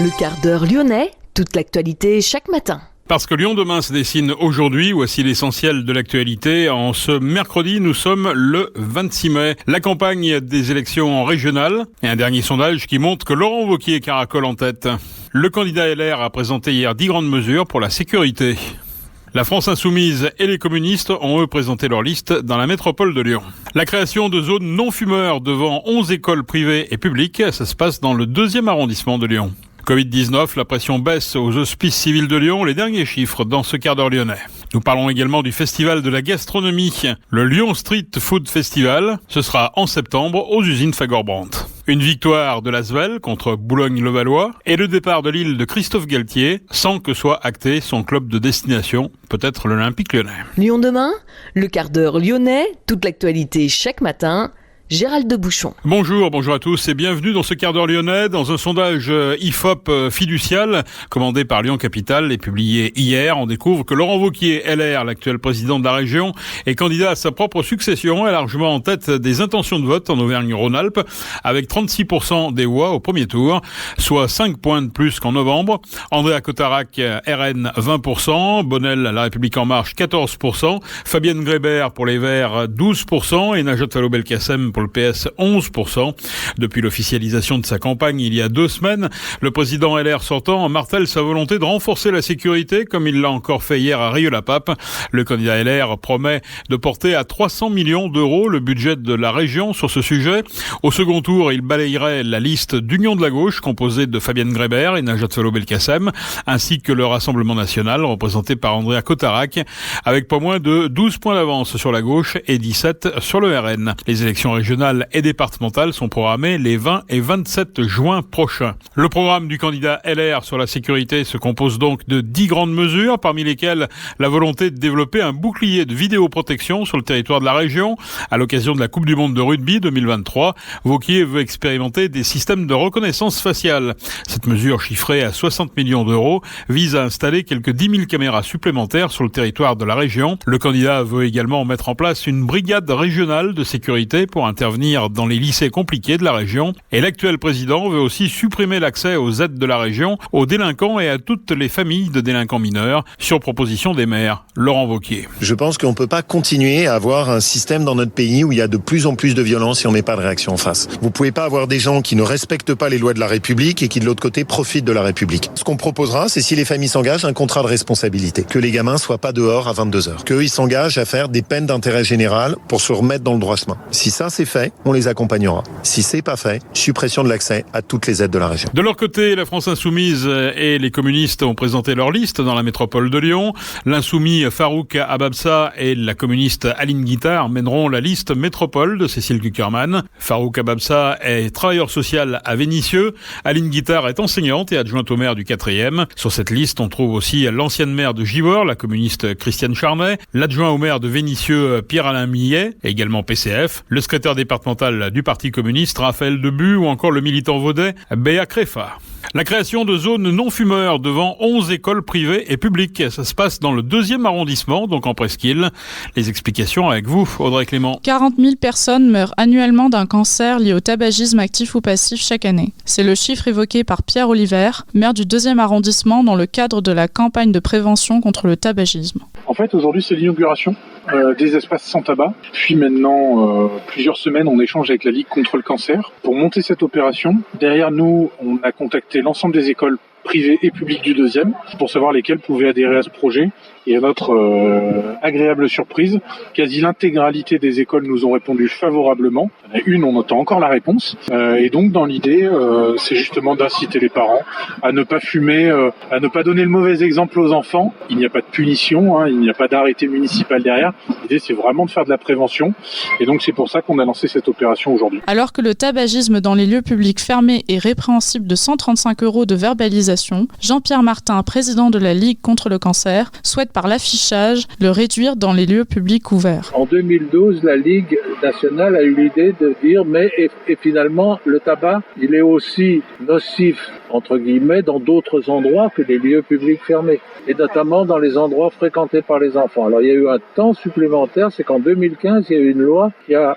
Le quart d'heure lyonnais, toute l'actualité chaque matin. Parce que Lyon demain se dessine aujourd'hui, voici l'essentiel de l'actualité. En ce mercredi, nous sommes le 26 mai. La campagne des élections régionales et un dernier sondage qui montre que Laurent Wauquiez caracole en tête. Le candidat LR a présenté hier 10 grandes mesures pour la sécurité. La France insoumise et les communistes ont eux présenté leur liste dans la métropole de Lyon. La création de zones non-fumeurs devant 11 écoles privées et publiques, ça se passe dans le 2e arrondissement de Lyon. Covid-19, la pression baisse aux hospices civils de Lyon, les derniers chiffres dans ce quart d'heure lyonnais. Nous parlons également du festival de la gastronomie, le Lyon Street Food Festival. Ce sera en septembre aux usines Fagorbrandt. Une victoire de l'Asvel contre Boulogne-le-Valois et le départ de Lille de Christophe Galtier sans que soit acté son club de destination, peut-être l'Olympique Lyonnais. Lyon demain, le quart d'heure lyonnais, toute l'actualité chaque matin. Gérald de Bouchon. Bonjour à tous et bienvenue dans ce quart d'heure lyonnais, dans un sondage IFOP fiducial commandé par Lyon Capital et publié hier. On découvre que Laurent Wauquiez, LR, l'actuel président de la région, est candidat à sa propre succession et largement en tête des intentions de vote en Auvergne-Rhône-Alpes, avec 36% des voix au premier tour, soit 5 points de plus qu'en novembre. Andréa Cotarac, RN, 20%, Bonnel, La République En Marche, 14%, Fabienne Grébert pour les Verts, 12% et Najat Vallaud-Belkacem pour le PS, 11%. Depuis l'officialisation de sa campagne il y a 2 semaines, le président LR sortant martèle sa volonté de renforcer la sécurité, comme il l'a encore fait hier à Rieux-la-Pape. Le candidat LR promet de porter à 300 millions d'euros le budget de la région sur ce sujet. Au second tour, il balayerait la liste d'Union de la gauche, composée de Fabienne Grébert et Najat Vallaud-Belkacem, ainsi que le Rassemblement national, représenté par Andréa Cotarac, avec pas moins de 12 points d'avance sur la gauche et 17 sur le RN. Les élections régionales et départementales sont programmées les 20 et 27 juin prochains. Le programme du candidat LR sur la sécurité se compose donc de 10 grandes mesures, parmi lesquelles la volonté de développer un bouclier de vidéoprotection sur le territoire de la région. À l'occasion de la Coupe du Monde de rugby 2023, Wauquiez veut expérimenter des systèmes de reconnaissance faciale. Cette mesure, chiffrée à 60 millions d'euros, vise à installer quelques 10 000 caméras supplémentaires sur le territoire de la région. Le candidat veut également mettre en place une brigade régionale de sécurité pour intervenir dans les lycées compliqués de la région. Et l'actuel président veut aussi supprimer l'accès aux aides de la région aux délinquants et à toutes les familles de délinquants mineurs, sur proposition des maires. Laurent Wauquiez. Je pense qu'on ne peut pas continuer à avoir un système dans notre pays où il y a de plus en plus de violence et on met pas de réaction en face. Vous pouvez pas avoir des gens qui ne respectent pas les lois de la République et qui de l'autre côté profitent de la République. Ce qu'on proposera, c'est si les familles s'engagent, un contrat de responsabilité. Que les gamins soient pas dehors à 22h. Qu'eux, ils s'engagent à faire des peines d'intérêt général pour se remettre dans le droit chemin. Si ça c'est fait, on les accompagnera. Si c'est pas fait, suppression de l'accès à toutes les aides de la région. De leur côté, la France insoumise et les communistes ont présenté leur liste dans la métropole de Lyon. L'insoumis Farouk Ababsa et la communiste Aline Guittard mèneront la liste métropole de Cécile Cukierman. Farouk Ababsa est travailleur social à Vénissieux. Aline Guittard est enseignante et adjointe au maire du 4e. Sur cette liste, on trouve aussi l'ancienne maire de Givors, la communiste Christiane Charnet, l'adjoint au maire de Vénissieux Pierre-Alain Millet, également PCF, le secrétaire départemental du Parti communiste Raphaël Debu ou encore le militant vaudais Béa Créfa. La création de zones non-fumeurs devant 11 écoles privées et publiques. Ça se passe dans le 2e arrondissement, donc en Presqu'île. Les explications avec vous, Audrey Clément. 40 000 personnes meurent annuellement d'un cancer lié au tabagisme actif ou passif chaque année. C'est le chiffre évoqué par Pierre Oliver, maire du 2e arrondissement, dans le cadre de la campagne de prévention contre le tabagisme. En fait, aujourd'hui, c'est l'inauguration des espaces sans tabac. Puis maintenant, plusieurs semaines, on échange avec la Ligue contre le cancer pour monter cette opération. Derrière nous, on a contacté l'ensemble des écoles privées et publiques du 2e pour savoir lesquelles pouvaient adhérer à ce projet. Et à notre agréable surprise, quasi l'intégralité des écoles nous ont répondu favorablement. Il y en a une, on attend encore la réponse. Et donc, dans l'idée, c'est justement d'inciter les parents à ne pas fumer, à ne pas donner le mauvais exemple aux enfants. Il n'y a pas de punition, il n'y a pas d'arrêté municipal derrière. L'idée, c'est vraiment de faire de la prévention. Et donc, c'est pour ça qu'on a lancé cette opération aujourd'hui. Alors que le tabagisme dans les lieux publics fermés est répréhensible de 135 € de verbalisation, Jean-Pierre Martin, président de la Ligue contre le cancer, souhaite par l'affichage le réduire dans les lieux publics ouverts. En 2012, la Ligue nationale a eu l'idée de dire mais et finalement le tabac il est aussi nocif entre guillemets dans d'autres endroits que les lieux publics fermés et notamment dans les endroits fréquentés par les enfants. Alors il y a eu un temps supplémentaire, c'est qu'en 2015 il y a eu une loi qui a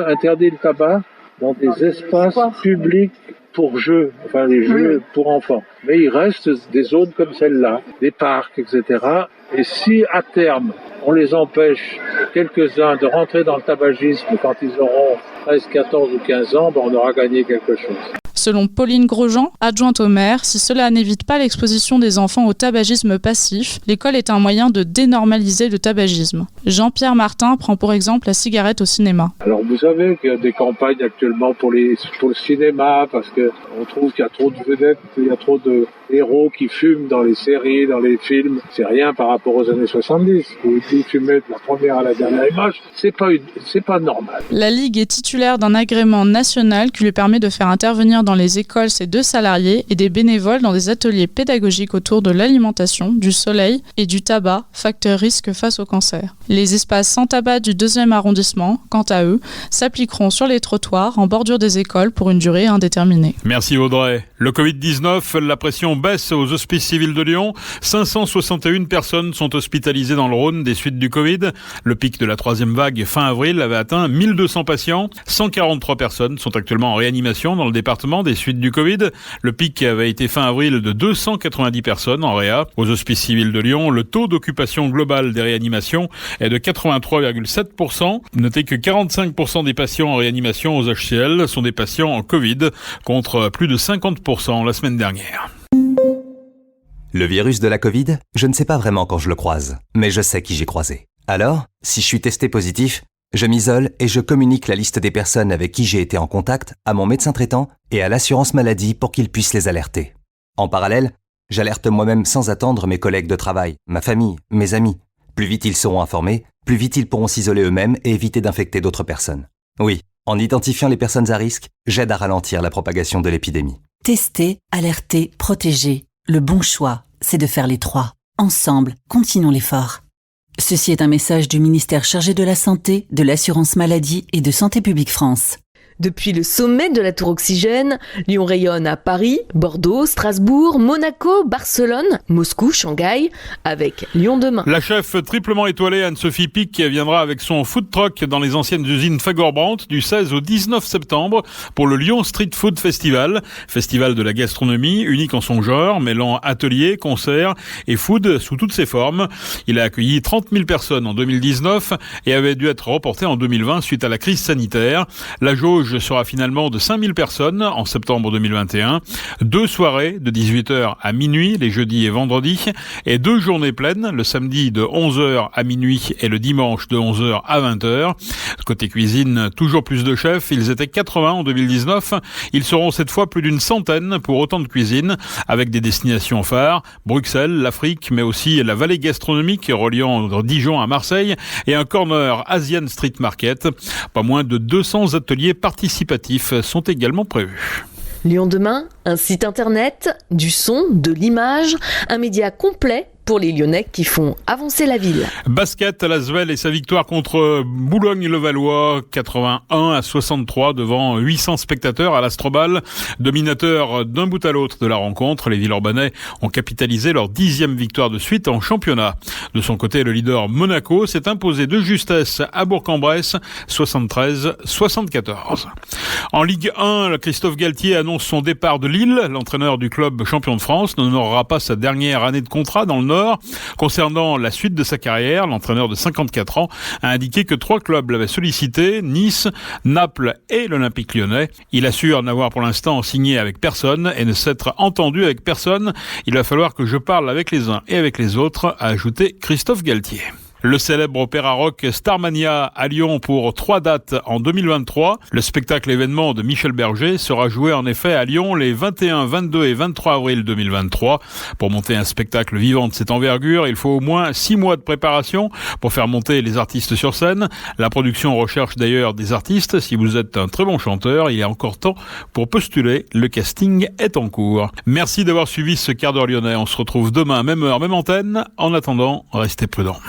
interdit le tabac dans des espaces publics pour jeux, enfin les jeux pour enfants. Mais il reste des zones comme celle-là, des parcs, etc. Et si à terme, on les empêche, quelques-uns, de rentrer dans le tabagisme quand ils auront 13, 14 ou 15 ans, on aura gagné quelque chose. Selon Pauline Grosjean, adjointe au maire, si cela n'évite pas l'exposition des enfants au tabagisme passif, l'école est un moyen de dénormaliser le tabagisme. Jean-Pierre Martin prend pour exemple la cigarette au cinéma. Alors vous savez qu'il y a des campagnes actuellement pour le cinéma, parce que on trouve qu'il y a trop de vedettes, il y a trop de héros qui fument dans les séries, dans les films. C'est rien par rapport aux années 70. Vous fumez de la première à la dernière image, c'est pas normal. La Ligue est titulaire d'un agrément national qui lui permet de faire intervenir dans les écoles ses 2 salariés et des bénévoles dans des ateliers pédagogiques autour de l'alimentation, du soleil et du tabac, facteur risque face au cancer. Les espaces sans tabac du 2e arrondissement, quant à eux, s'appliqueront sur les trottoirs en bordure des écoles pour une durée indéterminée. Merci Audrey. Le Covid-19, la pression baisse aux hospices civils de Lyon. 561 personnes sont hospitalisées dans le Rhône des suites du Covid. Le pic de la 3e vague fin avril avait atteint 1200 patients. 143 personnes sont actuellement en réanimation dans le département des suites du Covid. Le pic avait été fin avril de 290 personnes en réa. Aux hospices civils de Lyon, le taux d'occupation globale des réanimations est de 83,7%. Notez que 45% des patients en réanimation aux HCL sont des patients en Covid, contre plus de 50% la semaine dernière. Le virus de la Covid, je ne sais pas vraiment quand je le croise, mais je sais qui j'ai croisé. Alors, si je suis testé positif, je m'isole et je communique la liste des personnes avec qui j'ai été en contact à mon médecin traitant et à l'assurance maladie pour qu'ils puissent les alerter. En parallèle, j'alerte moi-même sans attendre mes collègues de travail, ma famille, mes amis. Plus vite ils seront informés, plus vite ils pourront s'isoler eux-mêmes et éviter d'infecter d'autres personnes. Oui, en identifiant les personnes à risque, j'aide à ralentir la propagation de l'épidémie. Tester, alerter, protéger. Le bon choix, c'est de faire les 3. Ensemble, continuons l'effort. Ceci est un message du ministère chargé de la Santé, de l'Assurance Maladie et de Santé Publique France. Depuis le sommet de la Tour Oxygène, Lyon rayonne à Paris, Bordeaux, Strasbourg, Monaco, Barcelone, Moscou, Shanghai, avec Lyon demain. La chef triplement étoilée Anne-Sophie Pic viendra avec son food truck dans les anciennes usines Fagorbrandt du 16 au 19 septembre pour le Lyon Street Food Festival. Festival de la gastronomie, unique en son genre, mêlant ateliers, concerts et food sous toutes ses formes. Il a accueilli 30 000 personnes en 2019 et avait dû être reporté en 2020 suite à la crise sanitaire. La jauge sera finalement de 5000 personnes en septembre 2021. 2 soirées de 18h à minuit les jeudis et vendredis et 2 journées pleines le samedi de 11h à minuit et le dimanche de 11h à 20h. Côté cuisine, toujours plus de chefs. Ils étaient 80 en 2019. Ils seront cette fois plus d'une centaine pour autant de cuisine avec des destinations phares. Bruxelles, l'Afrique, mais aussi la vallée gastronomique reliant Dijon à Marseille et un corner Asian Street Market. Pas moins de 200 ateliers participatifs sont également prévus. Lyon demain, un site internet, du son, de l'image, un média complet pour les Lyonnais qui font avancer la ville. Basket, l'Asvel et sa victoire contre Boulogne-le-Valois, 81-63 devant 800 spectateurs à l'Astrobal. Dominateurs d'un bout à l'autre de la rencontre, les Villeurbanais ont capitalisé leur 10e victoire de suite en championnat. De son côté, le leader Monaco s'est imposé de justesse à Bourg-en-Bresse, 73-74. En Ligue 1, Christophe Galtier annonce son départ de Lille. L'entraîneur du club champion de France n'honorera pas sa dernière année de contrat dans le Nord. Concernant la suite de sa carrière, l'entraîneur de 54 ans a indiqué que 3 clubs l'avaient sollicité, Nice, Naples et l'Olympique Lyonnais. Il assure n'avoir pour l'instant signé avec personne et ne s'être entendu avec personne. Il va falloir que je parle avec les uns et avec les autres, a ajouté Christophe Galtier. Le célèbre opéra rock Starmania à Lyon pour 3 dates en 2023. Le spectacle événement de Michel Berger sera joué en effet à Lyon les 21, 22 et 23 avril 2023. Pour monter un spectacle vivant de cette envergure, il faut au moins 6 mois de préparation pour faire monter les artistes sur scène. La production recherche d'ailleurs des artistes. Si vous êtes un très bon chanteur, il y a encore temps pour postuler. Le casting est en cours. Merci d'avoir suivi ce quart d'heure lyonnais. On se retrouve demain, même heure, même antenne. En attendant, restez prudents.